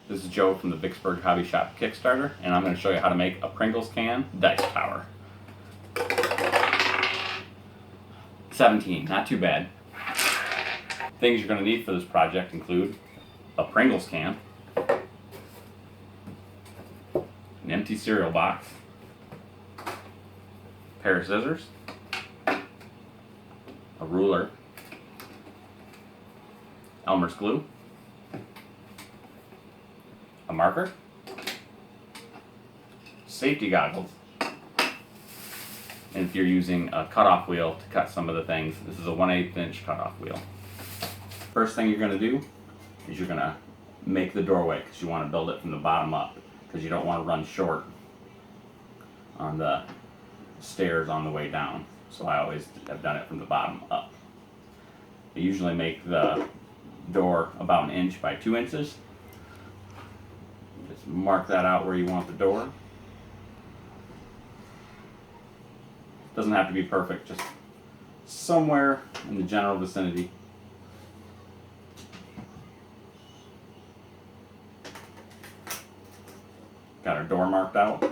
This is Joe from the Vicksburg Hobby Shop Kickstarter, and I'm going to show you how to make a Pringles can dice tower. 17, not too bad. Things you're going to need for this project include a Pringles can, an empty cereal box, a pair of scissors, a ruler, Elmer's glue, a marker, safety goggles, and if you're using a cutoff wheel to cut some of the things, this is a 1/8 inch cutoff wheel. First thing you're going to do is you're going to make the doorway, because you want to build it from the bottom up, because you don't want to run short on the stairs on the way down. So I always have done it from the bottom up. I usually make the door about 1 inch by 2 inches. Just mark that out where you want the door. Doesn't have to be perfect, just somewhere in the general vicinity. Got our door marked out.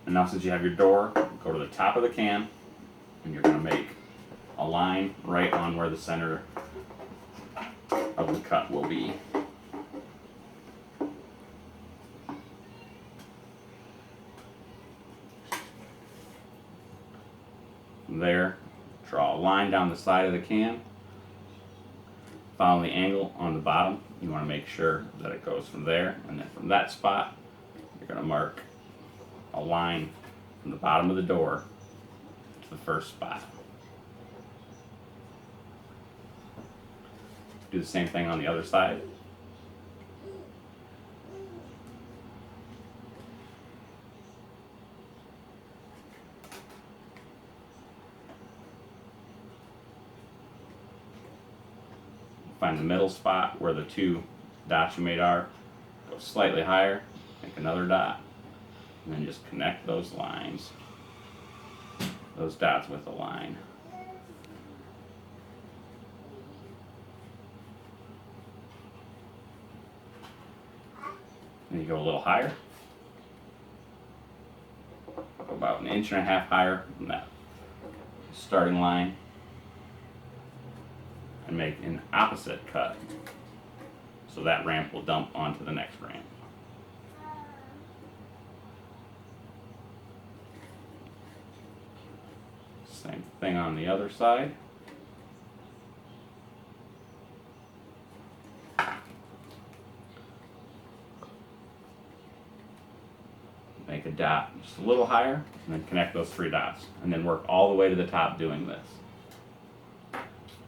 And now since you have your door, go to the top of the can and you're going to make a line right on where the center of the cut will be. From there, draw a line down the side of the can. Follow the angle on the bottom. You want to make sure that it goes from there, and then from that spot, you're going to mark a line from the bottom of the door to the first spot. Do the same thing on the other side. Find the middle spot where the two dots you made are. Go slightly higher, make another dot, and then just connect those lines, those dots with a line. Then you go a little higher, go about 1.5 inches higher from that starting line, and make an opposite cut so that ramp will dump onto the next ramp. Same thing on the other side. Make a dot just a little higher and then connect those 3 dots and then work all the way to the top doing this.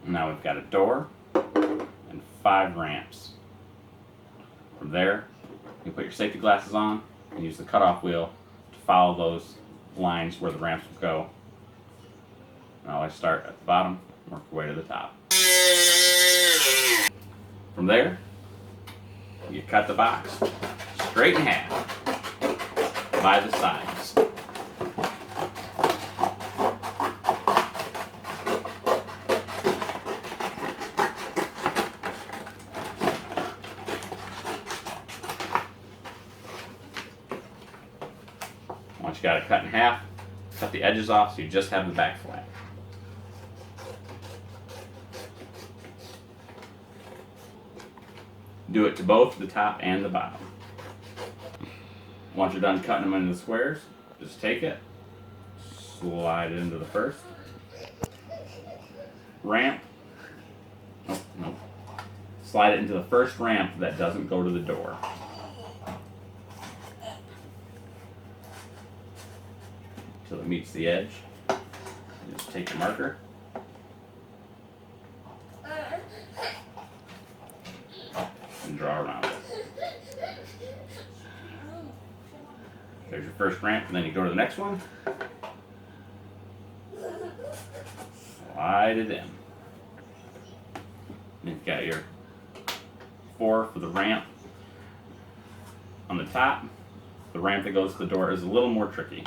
Now we've got a door and 5 ramps. From there, you put your safety glasses on and use the cutoff wheel to follow those lines where the ramps will go. Now I start at the bottom, work your way to the top. From there, you cut the box straight in half by the sides. Once you got it cut in half, cut the edges off so you just have the back flat. Do it to both the top and the bottom. Once you're done cutting them into the squares, just take it, slide it into the first ramp. No. Slide it into the first ramp that doesn't go to the door. Until it meets the edge. Just take your marker. And draw around it. There's your first ramp, and then you go to the next one. Slide it in. And you've got your 4 for the ramp on the top. The ramp that goes to the door is a little more tricky.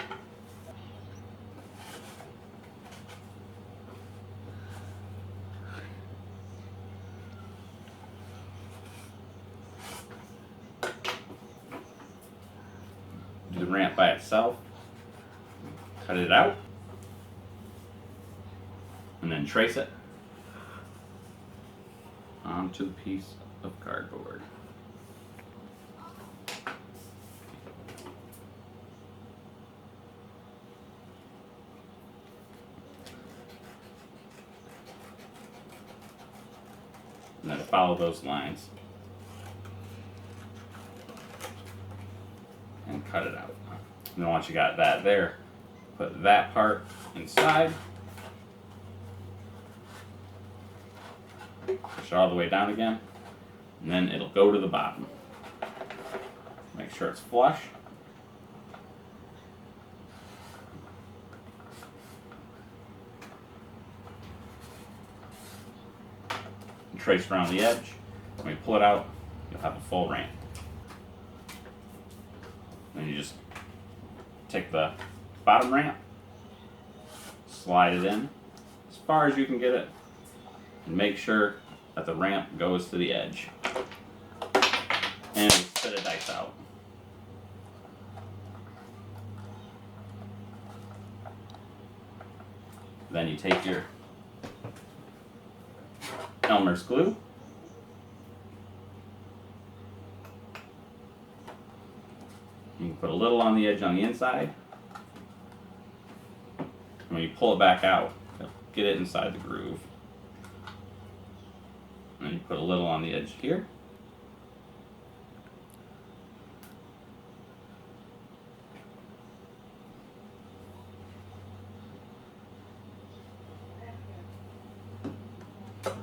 the ramp by itself, cut it out, and then trace it onto the piece of cardboard. And then follow those lines and cut it out. And then once you got that there, put that part inside, push it all the way down again, and then it'll go to the bottom. Make sure it's flush. And trace around the edge. When you pull it out, you'll have a full ramp. Then you just take the bottom ramp, slide it in as far as you can get it, and make sure that the ramp goes to the edge. And spit a dice out. Then you take your Elmer's glue, you can put a little on the edge on the inside. And when you pull it back out, get it inside the groove. And you put a little on the edge here.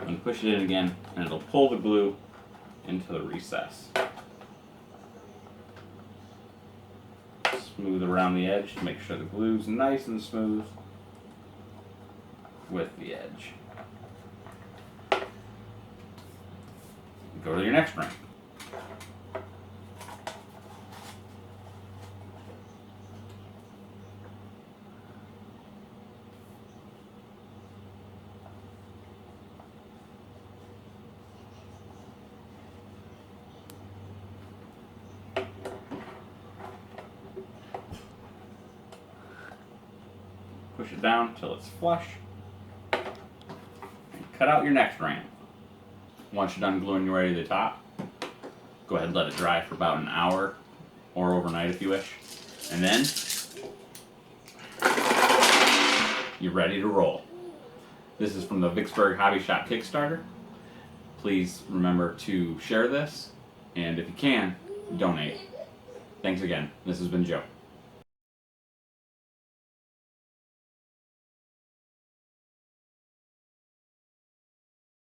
And push it in again, and it'll pull the glue into the recess. Smooth around the edge to make sure the glue's nice and smooth with the edge. Go to your next ramp. Push it down until it's flush. And cut out your next ramp. Once you're done gluing your way to the top, go ahead and let it dry for about an hour or overnight if you wish. And then you're ready to roll. This is from the Vicksburg Hobby Shop Kickstarter. Please remember to share this, and if you can, donate. Thanks again. This has been Joe.